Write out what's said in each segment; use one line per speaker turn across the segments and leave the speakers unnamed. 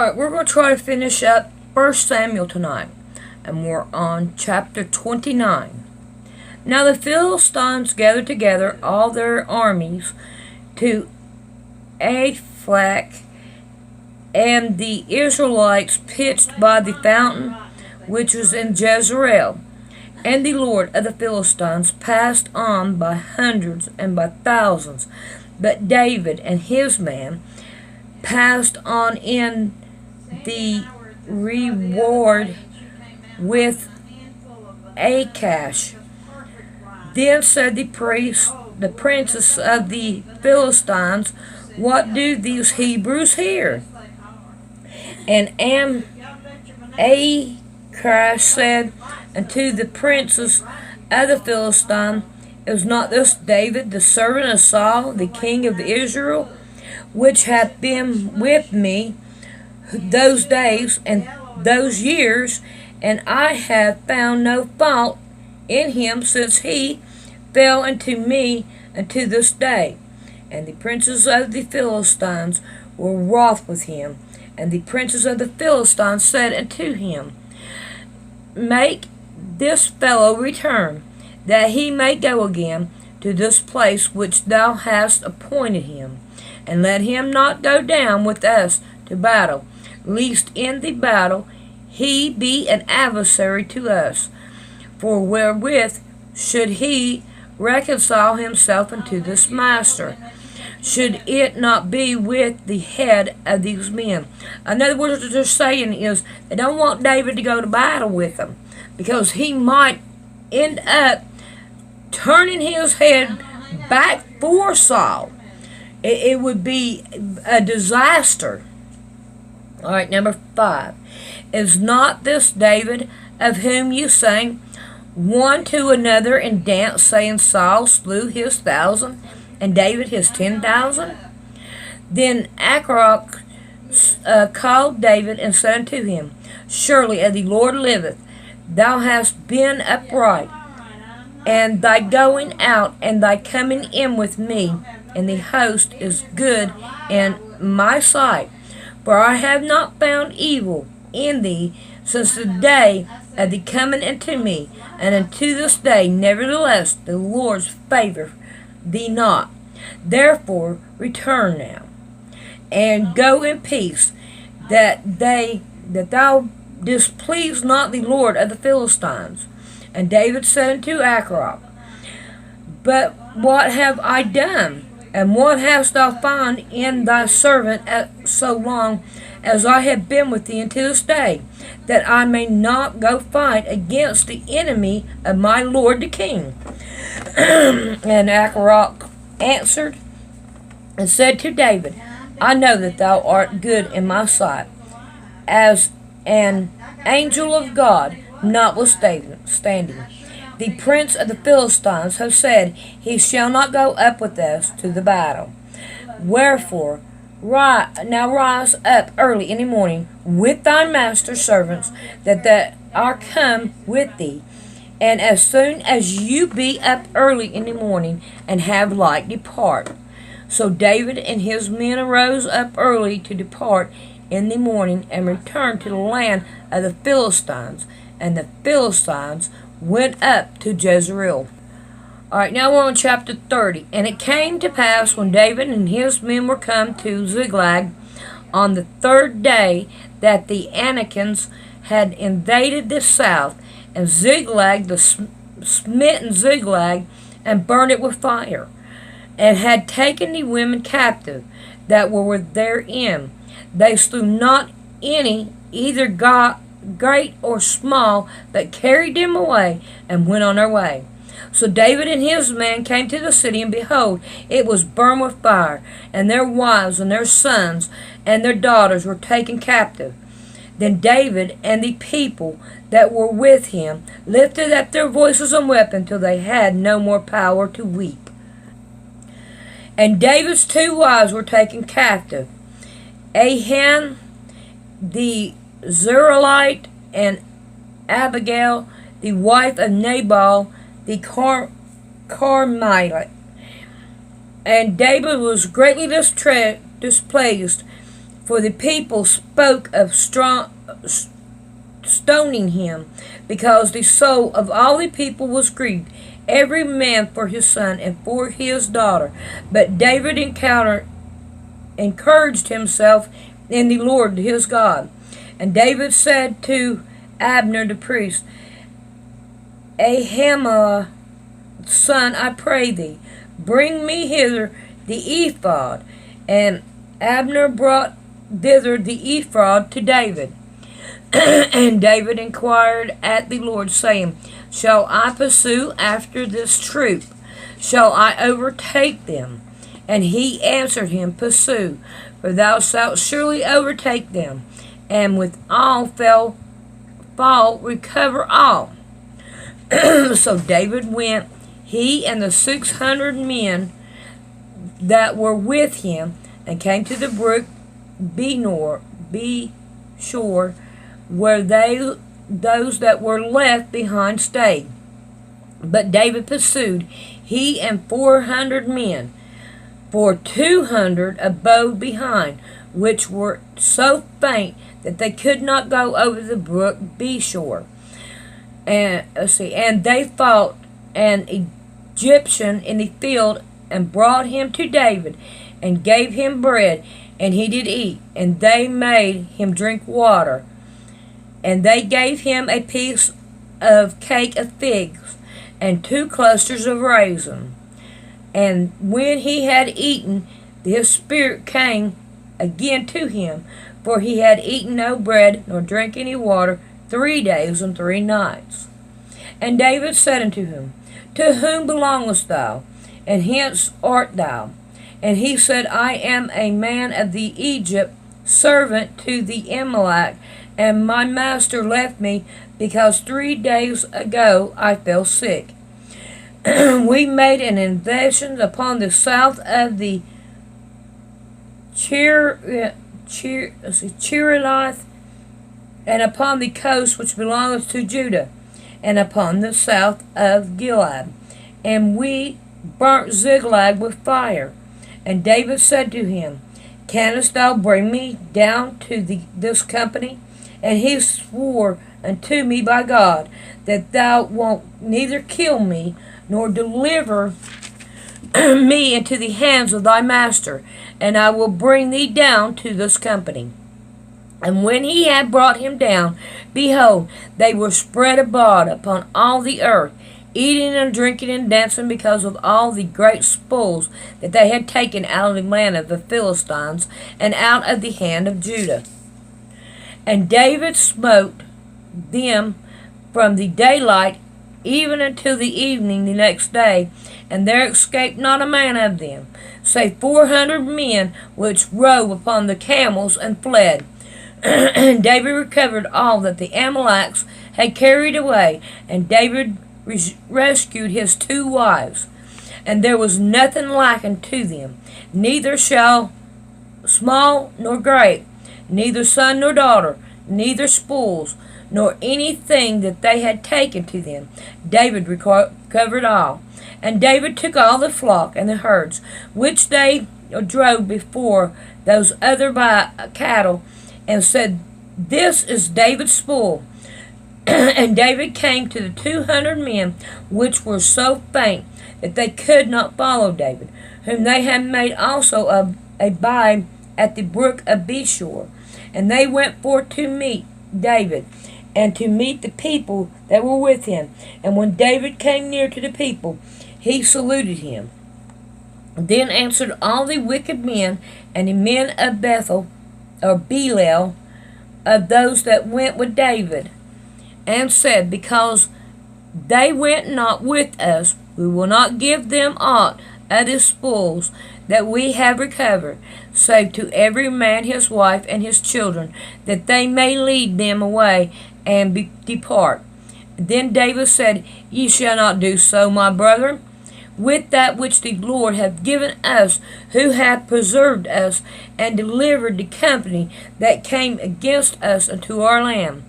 Alright, we're going to try to finish up 1 Samuel tonight. And we're on chapter 29. Now the Philistines gathered together all their armies to Aphek, and the Israelites pitched by the fountain which was in Jezreel. And the Lord of the Philistines passed on by hundreds and by thousands, but David and his men passed on in the reward with Achash. Then said the princes of the Philistines, What do these Hebrews here? And Achash said unto the princes of the Philistines, Is not this David, the servant of Saul, the king of Israel, which hath been with me those days and those years, and I have found no fault in him since he fell unto me unto this day? And the princes of the Philistines were wroth with him. And the princes of the Philistines said unto him, Make this fellow return, that he may go again to this place which thou hast appointed him, and let him not go down with us to battle, lest in the battle he be an adversary to us. For wherewith should he reconcile himself unto this master? Should it not be with the head of these men? In other words, what they're saying is they don't want David to go to battle with them, because he might end up turning his head back for Saul. It would be a disaster. Alright, number 5. Is not this David, of whom you sang one to another in dance, saying, Saul slew his 1,000, and David his 10,000? Then Achroc called David and said unto him, Surely as the Lord liveth, thou hast been upright, and thy going out and thy coming in with me, and the host is good in my sight. For I have not found evil in thee since the day of the coming into me, and unto this day. Nevertheless, the Lord's favor thee not. Therefore return now, and go in peace, that thou displease not the Lord of the Philistines. And David said unto Achroc, But what have I done? And what hast thou found in thy servant so long as I have been with thee unto this day, that I may not go fight against the enemy of my lord the king? And Achroc answered and said to David, I know that thou art good in my sight, as an angel of God, notwithstanding. The prince of the Philistines have said, He shall not go up with us to the battle. Wherefore, now rise up early in the morning with thy master's servants, that are come with thee. And as soon as you be up early in the morning, and have light, depart. So David and his men arose up early to depart in the morning, and returned to the land of the Philistines. And the Philistines went up to Jezreel. Alright, now we're on chapter 30. And it came to pass, when David and his men were come to Ziklag on the 3rd day, that the Anakims had invaded the south, and Ziklag, the smitten Ziklag, and burned it with fire, and had taken the women captive that were therein. They slew not any, either great or small, but carried them away, and went on their way. So David and his men came to the city, and behold, it was burned with fire, and their wives and their sons and their daughters were taken captive. Then David and the people that were with him lifted up their voices and wept until they had no more power to weep. And David's 2 wives were taken captive, Ahan the Zerahite, and Abigail, the wife of Nabal the Carmelite. And David was greatly displeased For the people spoke of stoning him, because the soul of all the people was grieved, every man for his son and for his daughter. But David encouraged himself in the Lord his God. And David said to Abner the priest, Ahimelech's son, I pray thee, bring me hither the ephod. And Abner brought thither the ephod to David. And David inquired at the Lord, saying, Shall I pursue after this troop? Shall I overtake them? And he answered him, Pursue, for thou shalt surely overtake them, and with all fall recover all. So David went, he and the 600 men that were with him, and came to the brook Beshor, where those that were left behind stayed. But David pursued, he and 400 men, for 200 abode behind, which were so faint that they could not go over the brook Beshor. And they fought an Egyptian in the field, and brought him to David, and gave him bread, and he did eat, and they made him drink water. And they gave him a piece of cake of figs, and 2 clusters of raisins. And when he had eaten, his spirit came again to him, for he had eaten no bread, nor drank any water, 3 days and 3 nights. And David said unto him, To whom belongest thou, and hence art thou? And he said, I am a man of the Egypt, servant to the Amalek, and my master left me, because 3 days ago I fell sick. We made an invasion upon the south of the Cherith, and upon the coast which belongeth to Judah, and upon the south of Gilead. And we burnt Ziklag with fire. And David said to him, Canst thou bring me down to this company? And he swore unto me by God, that thou wilt neither kill me, nor deliver me into the hands of thy master, and I will bring thee down to this company. And when he had brought him down, behold, they were spread abroad upon all the earth, eating and drinking and dancing, because of all the great spoils that they had taken out of the land of the Philistines, and out of the hand of Judah. And David smote them from the daylight even until the evening the next day, and there escaped not a man of them, save 400 men which rode upon the camels and fled. And David recovered all that the Amalekites had carried away, and David rescued his 2 wives, and there was nothing lacking to them, neither shall small nor great, neither son nor daughter, neither spoils, nor anything that they had taken to them. David recovered all. And David took all the flock and the herds, which they drove before those other cattle, and said, This is David's spoil. And David came to the 200 men, which were so faint that they could not follow David, whom they had made also abide at the brook of Beshor. And they went forth to meet David, and to meet the people that were with him. And when David came near to the people, he saluted him. Then answered all the wicked men and the men of Belial, of those that went with David, and said, Because they went not with us, we will not give them aught of the spoils that we have recovered, save to every man his wife and his children, that they may lead them away and depart. Then David said, Ye shall not do so, my brethren, with that which the Lord hath given us, who hath preserved us, and delivered the company that came against us unto our land.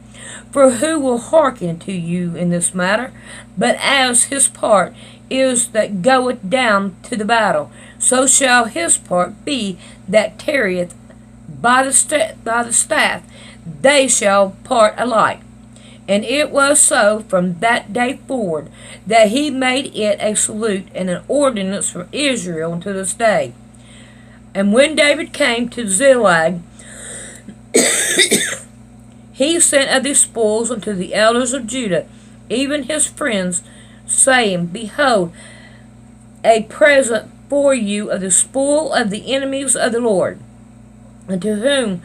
For who will hearken to you in this matter? But as his part is that goeth down to the battle, so shall his part be that tarrieth by the staff, they shall part alike. And it was so from that day forward that he made it a salute and an ordinance for Israel unto this day. And when David came to Ziklag, he sent of the spoils unto the elders of Judah, even his friends, saying, Behold, a present for you of the spoil of the enemies of the Lord, and to whom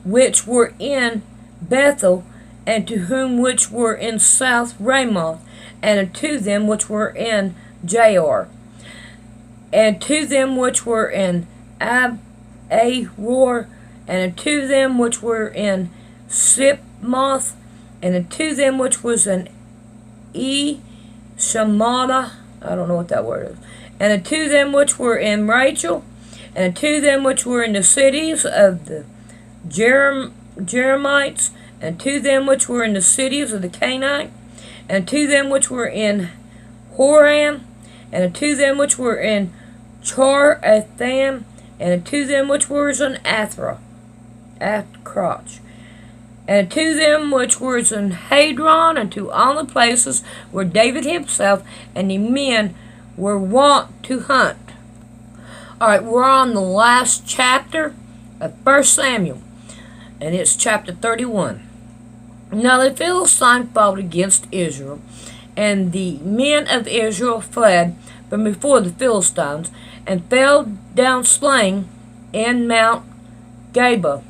which were in Bethel, and to whom which were in South Ramoth, and unto them which were in Jair, and to them which were in Aroer, and unto them which were in Sipmoth, and unto them which was in Shamada, I don't know what that word is, and unto them which were in Rachel, and unto them which were in the cities of the Jeremites, and to them which were in the cities of the Canaanites, and to them which were in Horam, and to them which were in Char-atham, and to them which were in Athroch, and to them which were in Hadron, and to all the places where David himself and the men were wont to hunt. Alright, we're on the last chapter of 1 Samuel, and it's chapter 31. Now the Philistines fought against Israel, and the men of Israel fled from before the Philistines, and fell down slain in Mount Geba.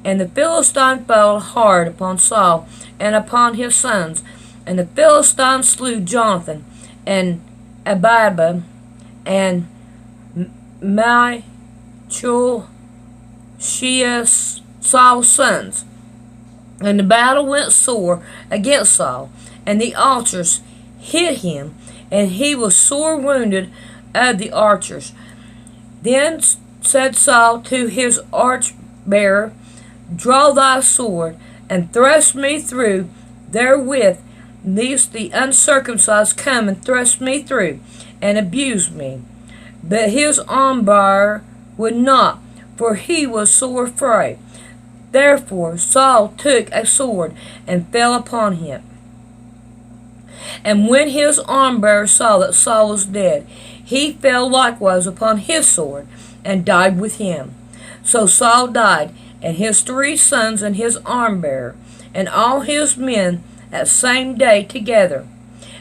And the Philistines fell hard upon Saul and upon his sons, and the Philistines slew Jonathan, and Abiathar, and Michal, Saul's sons. And the battle went sore against Saul, and the archers hit him, and he was sore wounded of the archers. Then said Saul to his arch-bearer, Draw thy sword, and thrust me through therewith, lest the uncircumcised come and thrust me through, and abuse me. But his armor would not, for he was sore afraid. Therefore Saul took a sword, and fell upon him. And when his armbearer saw that Saul was dead, he fell likewise upon his sword, and died with him. So Saul died, and his 3 sons, and his armbearer, and all his men that same day together.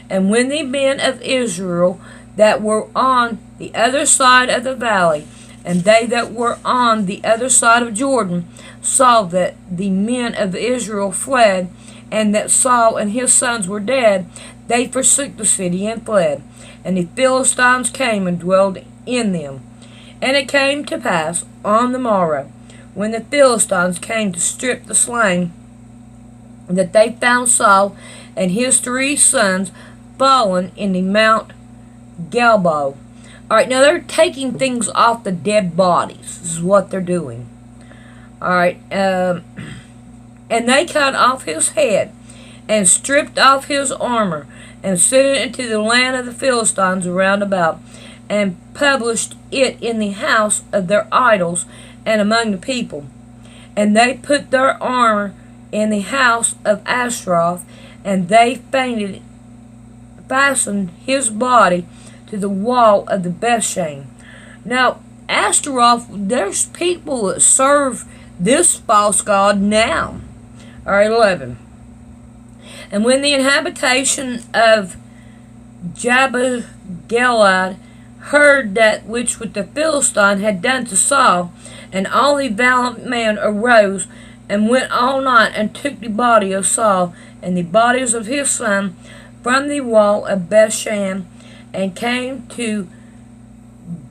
And when the men of Israel that were on the other side of the valley, and they that were on the other side of Jordan, saw that the men of Israel fled, and that Saul and his sons were dead, they forsook the city and fled. And the Philistines came and dwelled in them. And it came to pass on the morrow, when the Philistines came to strip the slain, that they found Saul and his 3 sons fallen in the Mount Gilboa. Alright, now they're taking things off the dead bodies. This is what they're doing. Alright, and they cut off his head, and stripped off his armor, and sent it into the land of the Philistines around about, and published it in the house of their idols, and among the people. And they put their armor in the house of Ashtaroth, and they fastened his body to the wall of the Bethshan. Now, Ashtaroth, there's people that serve this false god now. Alright, 11. And when the inhabitation of Jabal Gilead heard that which the Philistine had done to Saul, and all the valiant men arose, and went all night, and took the body of Saul, and the bodies of his son, from the wall of Bethshan, and came to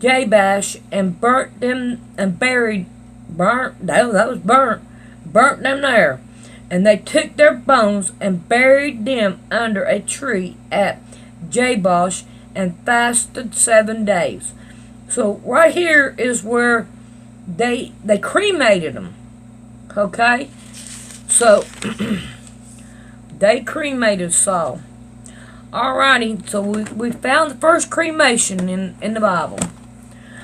Jabesh, and burnt them, and burnt them there. And they took their bones, and buried them under a tree at Jabesh, and fasted 7 days. So right here is where they cremated them. Okay? So they cremated Saul. Alrighty, so we found the first cremation in the Bible.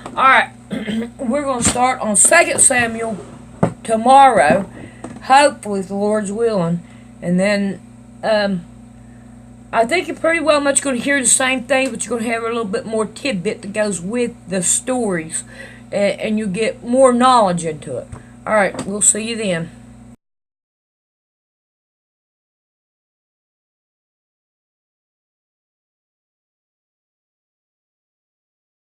Alright, we're going to start on 2 Samuel tomorrow, hopefully, if the Lord's willing. And then, I think you're pretty well much going to hear the same thing, but you're going to have a little bit more tidbit that goes with the stories, and you get more knowledge into it. Alright, we'll see you then.